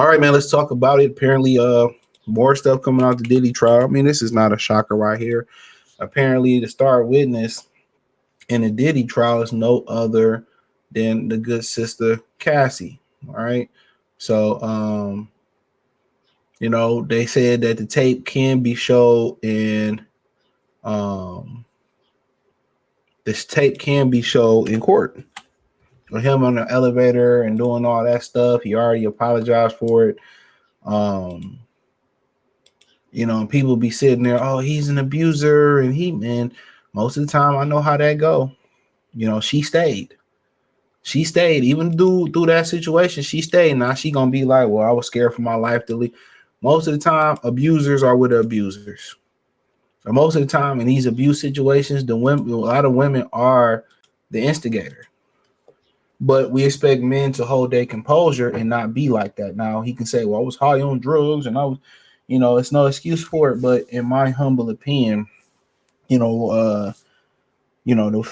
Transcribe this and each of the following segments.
All right, man, let's talk about it. Apparently, more stuff coming out the Diddy trial. I mean, this is not a shocker right here. Apparently, the star witness in the Diddy trial is no other than the good sister Cassie. All right. So, they said that the tape can be showed in um this tape can be showed in court. With him on the elevator and doing all that stuff. He already apologized for it. Um, people be sitting there, oh, he's an abuser, and man, most of the time I know how that go. She stayed. She stayed. Even through that situation, she stayed. Now she gonna be like, well, I was scared for my life to leave. Most of the time, abusers are with the abusers. And most of the time in these abuse situations, a lot of women are the instigator. But we expect men to hold their composure and not be like that. Now he can say, well, I was high on drugs and I was, it's no excuse for it. But in my humble opinion, the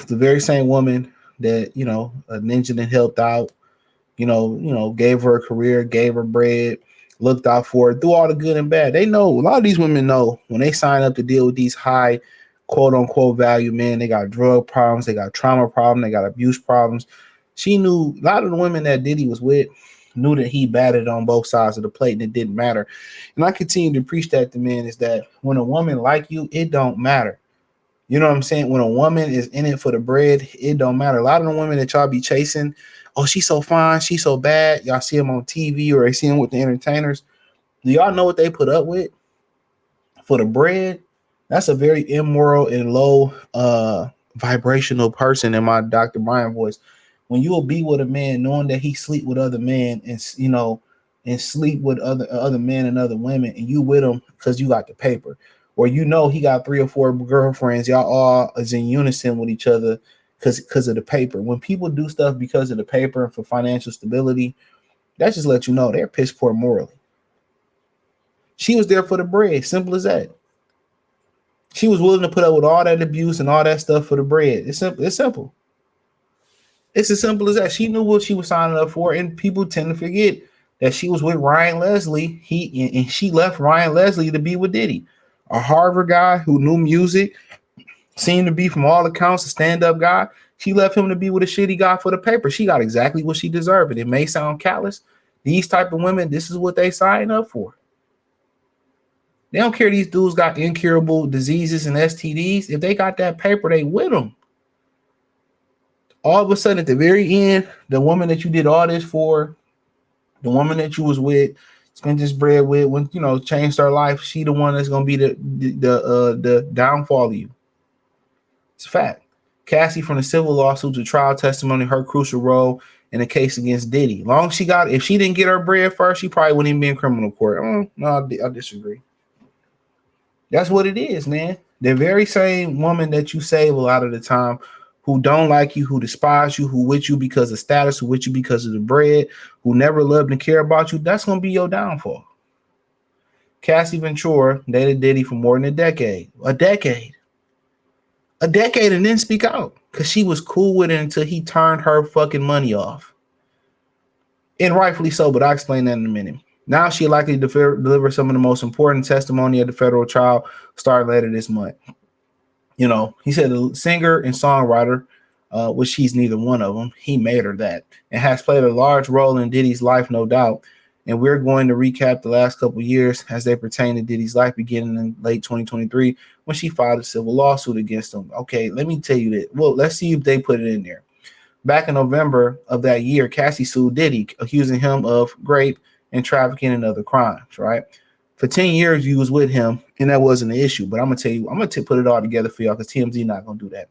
very same woman that, a ninja that helped out, gave her a career, gave her bread, looked out for her, through all the good and bad. They know, a lot of these women know when they sign up to deal with these high, quote unquote, value men, they got drug problems, they got trauma problems, they got abuse problems. She knew, a lot of the women that Diddy was with knew that he batted on both sides of the plate and it didn't matter. And I continue to preach that to men is that when a woman like you, it don't matter. You know what I'm saying? When a woman is in it for the bread, it don't matter. A lot of the women that y'all be chasing, oh, she's so fine, she's so bad. Y'all see them on TV or they see them with the entertainers. Do y'all know what they put up with for the bread? That's a very immoral and low vibrational person in my Dr. Brian voice. When you will be with a man knowing that he sleep with other men and sleep with other men and other women, and you with him because you got the paper, or he got 3 or 4 girlfriends, y'all all is in unison with each other because of the paper. When people do stuff because of the paper and for financial stability, that just lets you know they're piss poor morally. She was there for the bread, simple as that. She was willing to put up with all that abuse and all that stuff for the bread. It's simple. It's simple. It's as simple as that. She knew what she was signing up for, and people tend to forget that she was with Ryan Leslie. She left Ryan Leslie to be with Diddy, a Harvard guy who knew music, seemed to be from all accounts a stand-up guy. She left him to be with a shitty guy for the paper. She got exactly what she deserved. And it may sound callous. These type of women, this is what they sign up for. They don't care these dudes got incurable diseases and STDs. If they got that paper, they with them. All of a sudden, at the very end, the woman that you did all this for, the woman that you was with, spent this bread with, when changed her life, she the one that's gonna be the downfall of you. It's a fact. Cassie, from the civil lawsuit to trial testimony, her crucial role in the case against Diddy. If she didn't get her bread first, she probably wouldn't even be in criminal court. No, I disagree. That's what it is, man. The very same woman that you save a lot of the time, who don't like you, who despise you, who with you because of status, who with you because of the bread, who never loved and care about you, that's going to be your downfall. Cassie Ventura dated Diddy for more than a decade, and didn't speak out because she was cool with it until he turned her fucking money off. And rightfully so, but I'll explain that in a minute. Now she likely to deliver some of the most important testimony at the federal trial starting later this month. He said the singer and songwriter, which she's neither one of them, he made her that, and has played a large role in Diddy's life, no doubt. And we're going to recap the last couple of years as they pertain to Diddy's life, beginning in late 2023 when she filed a civil lawsuit against him. Okay, let me tell you that. Well, let's see if they put it in there. Back in November of that year, Cassie sued Diddy, accusing him of rape and trafficking and other crimes, right? For 10 years, you was with him, and that wasn't an issue. But I'm going to tell you, I'm going to put it all together for y'all because TMZ not going to do that.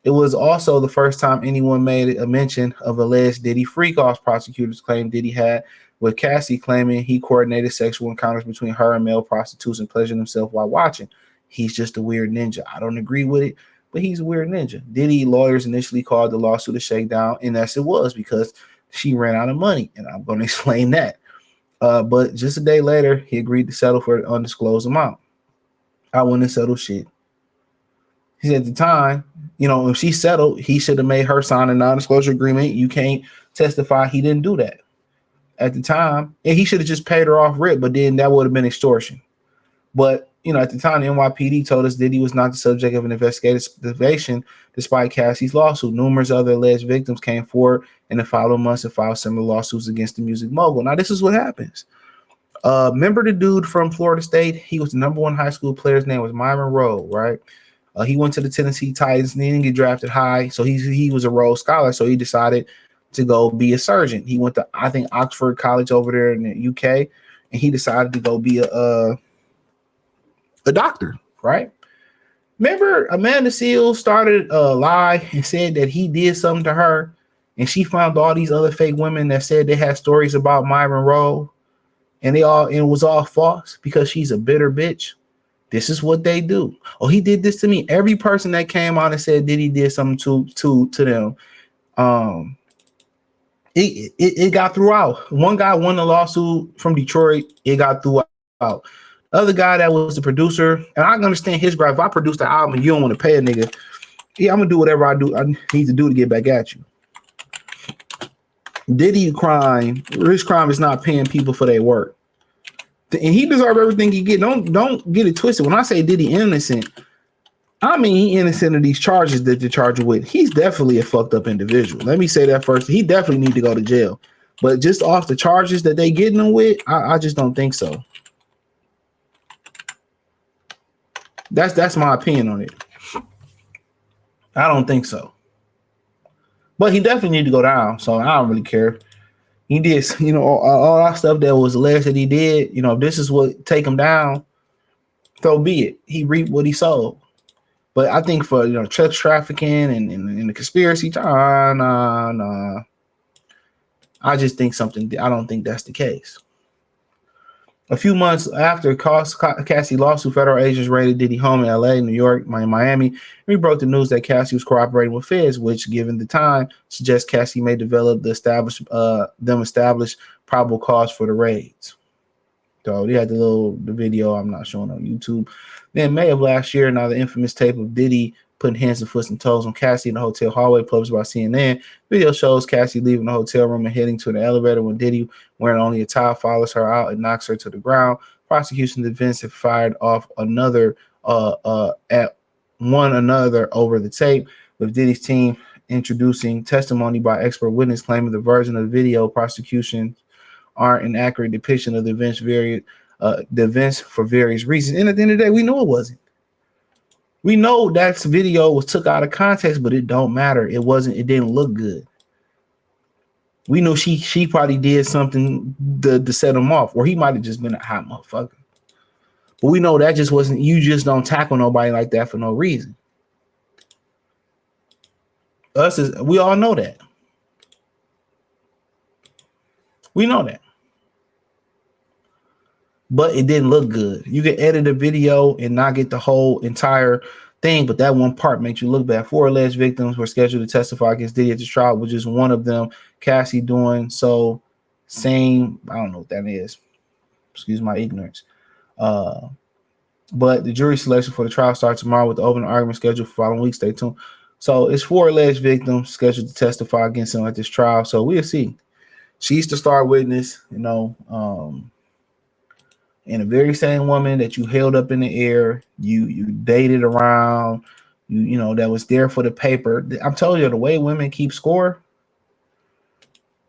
It was also the first time anyone made a mention of alleged Diddy freak-offs prosecutors claimed Diddy had, with Cassie claiming he coordinated sexual encounters between her and male prostitutes and pleasuring himself while watching. He's just a weird ninja. I don't agree with it, but he's a weird ninja. Diddy lawyers initially called the lawsuit a shakedown, and yes, it was because she ran out of money, and I'm going to explain that. But just a day later, he agreed to settle for an undisclosed amount. I wouldn't settle shit. He said at the time, if she settled, he should have made her sign a non-disclosure agreement. You can't testify he didn't do that. at the time, and he should have just paid her off rip, but then that would have been extortion. But at the time, the NYPD told us Diddy was not the subject of an investigation despite Cassie's lawsuit. Numerous other alleged victims came forward in the following months and filed similar lawsuits against the music mogul. Now, this is what happens. Remember the dude from Florida State? He was the #1 high school player. His name was Myron Rowe, right? He went to the Tennessee Titans and he didn't get drafted high, so he was a Rhodes Scholar, so he decided to go be a surgeon. He went to, I think, Oxford College over there in the UK, and he decided to go be a doctor, right? Remember, Amanda Seales started a lie and said that he did something to her, and she found all these other fake women that said they had stories about Myron Rowe, and it was all false because she's a bitter bitch. This is what they do. Oh, he did this to me. Every person that came out and said Diddy did something to them, it got throughout. One guy won the lawsuit from Detroit. It got throughout. The other guy that was the producer, and I can understand his gripe. If I produce the album and you don't want to pay a nigga, yeah, I'm gonna do whatever I need to do to get back at you. Diddy crime, his crime is not paying people for their work. And he deserves everything he get. Don't get it twisted. When I say Diddy innocent, I mean he innocent of these charges that they're charged with. He's definitely a fucked up individual. Let me say that first. He definitely need to go to jail. But just off the charges that they getting him with, I just don't think so. That's my opinion on it. I don't think so. But he definitely need to go down. So I don't really care. He did, all that stuff that was alleged that he did. If this is what take him down, so be it. He reaped what he sowed. But I think for sex trafficking and the conspiracy, nah. I just think something. I don't think that's the case. A few months after Cassie lawsuit, federal agents raided Diddy home in LA, New York, Miami. We broke the news that Cassie was cooperating with feds, which, given the time, suggests Cassie may develop established probable cause for the raids. So they had the video I'm not showing on YouTube. Then May of last year, now the infamous tape of Diddy putting hands and foot and toes on Cassie in the hotel hallway published by CNN. Video shows Cassie leaving the hotel room and heading to the elevator when Diddy, wearing only a towel, follows her out and knocks her to the ground. Prosecution defense have fired off another at one another over the tape, with Diddy's team introducing testimony by expert witness claiming the version of the video prosecution aren't an accurate depiction of the events for various reasons. And at the end of the day, we know it wasn't. We know that video was took out of context, but it don't matter. It didn't look good. We know she probably did something to set him off, or he might have just been a hot motherfucker. But we know that just wasn't, you just don't tackle nobody like that for no reason. We all know that. We know that. But it didn't look good. You can edit a video and not get the whole entire thing, but that one part makes you look bad. 4 alleged victims were scheduled to testify against Diddy at the trial, which is one of them, Cassie, doing so. Same, I don't know what that is. Excuse my ignorance. But the jury selection for the trial starts tomorrow with the open argument scheduled for the following week. Stay tuned. So it's 4 alleged victims scheduled to testify against him at this trial. So we'll see. She's the star witness, and the very same woman that you held up in the air, you dated around, that was there for the paper. I'm telling you, the way women keep score,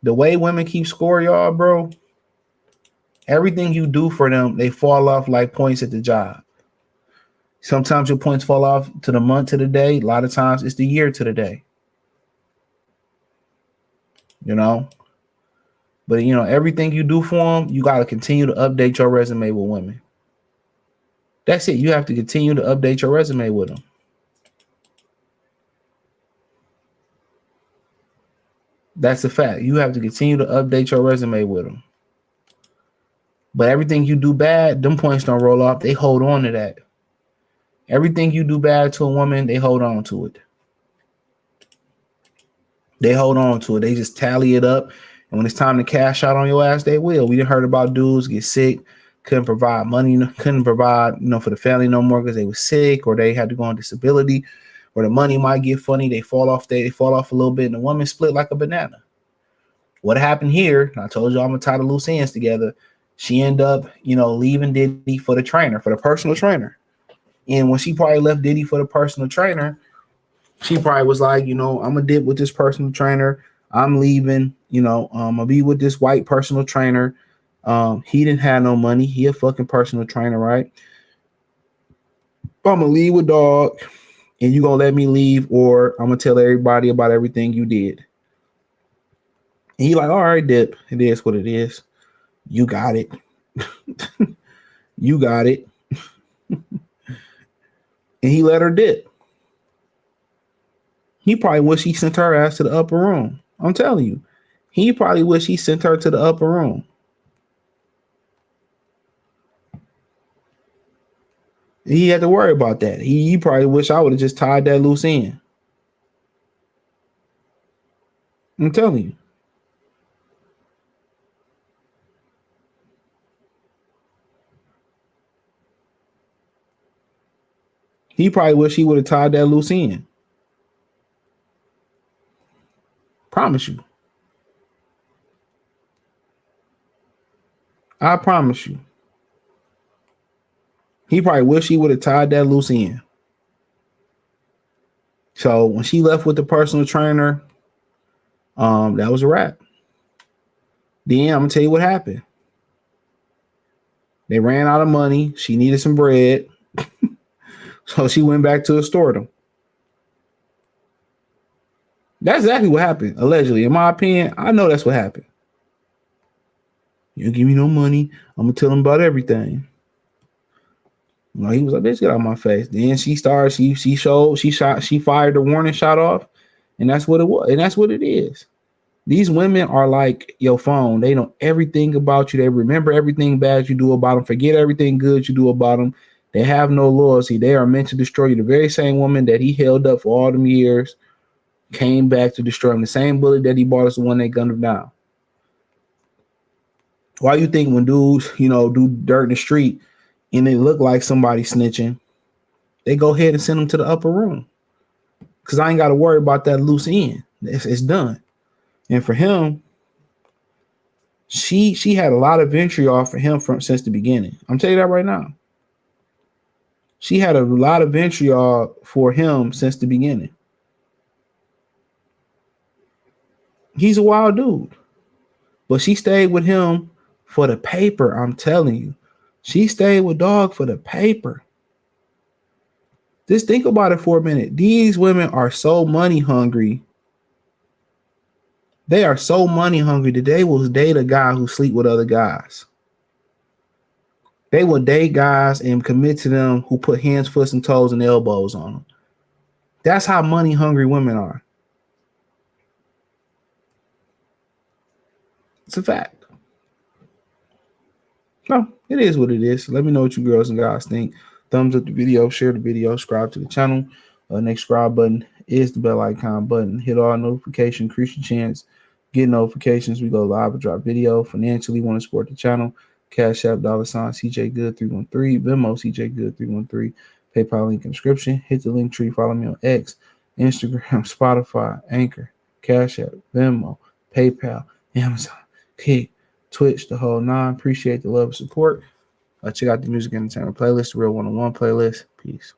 y'all, bro, everything you do for them, they fall off like points at the job. Sometimes your points fall off to the month, to the day. A lot of times it's the year to the day. But, everything you do for them, you got to continue to update your resume with women. That's it. You have to continue to update your resume with them. That's a fact. You have to continue to update your resume with them. But everything you do bad, them points don't roll off. They hold on to that. Everything you do bad to a woman, they hold on to it. They hold on to it. They just tally it up. And when it's time to cash out on your ass, they will. We done heard about dudes get sick, couldn't provide money, couldn't provide, for the family no more because they were sick or they had to go on disability, or the money might get funny. They fall off a little bit, and the woman split like a banana. What happened here? I told you I'm gonna tie the loose ends together. She ended up, leaving Diddy for the trainer, for the personal trainer. And when she probably left Diddy for the personal trainer, she probably was like, I'm gonna dip with this personal trainer. I'm leaving. I'll be with this white personal trainer. He didn't have no money. He a fucking personal trainer, right? I'm gonna leave with dog, and you gonna let me leave, or I'm gonna tell everybody about everything you did. And he like, all right, dip. It is what it is. You got it. You got it. And he let her dip. He probably wish he sent her ass to the upper room. I'm telling you. He probably wish he sent her to the upper room. He had to worry about that. He probably wish I would have just tied that loose end. I'm telling you. He probably wish he would have tied that loose end. Promise you. I promise you. He probably wish he would have tied that loose end. So when she left with the personal trainer, that was a wrap. Then I'm gonna tell you what happened. They ran out of money. She needed some bread. So she went back to extort him. That's exactly what happened, allegedly. In my opinion, I know that's what happened. You don't give me no money, I'm gonna tell him about everything. He was like, bitch, get out of my face. Then she started, she fired the warning shot off, and that's what it was, and that's what it is. These women are like your phone. They know everything about you. They remember everything bad you do about them, forget everything good you do about them. They have no loyalty. They are meant to destroy you. The very same woman that he held up for all them years came back to destroy him. The same bullet that he bought is the one that gunned him down. Why you think when dudes, do dirt in the street and they look like somebody snitching, they go ahead and send them to the upper room? Because I ain't got to worry about that loose end. It's done. And for him, she had a lot of vitriol for him since the beginning. I'm telling you that right now. She had a lot of vitriol for him since the beginning. He's a wild dude. But she stayed with him for the paper, I'm telling you. She stayed with dog for the paper. Just think about it for a minute. These women are so money hungry. They are so money hungry that they will date a guy who sleep with other guys. They will date guys and commit to them who put hands, foot, and toes and elbows on them. That's how money hungry women are. It's a fact. No, it is what it is. Let me know what you girls and guys think. Thumbs up the video, share the video, subscribe to the channel. Next subscribe button is the bell icon button. Hit all notifications, increase your chance. Get notifications. We go live and drop video. Financially, want to support the channel. Cash App, $ CJ Good 313. Venmo, CJ Good 313. PayPal link in description. Hit the link tree. Follow me on X, Instagram, Spotify, Anchor, Cash App, Venmo, PayPal, Amazon, Kick, Twitch, the whole nine. Appreciate the love and support. Check out the music entertainment playlist, the Real 101 playlist. Peace.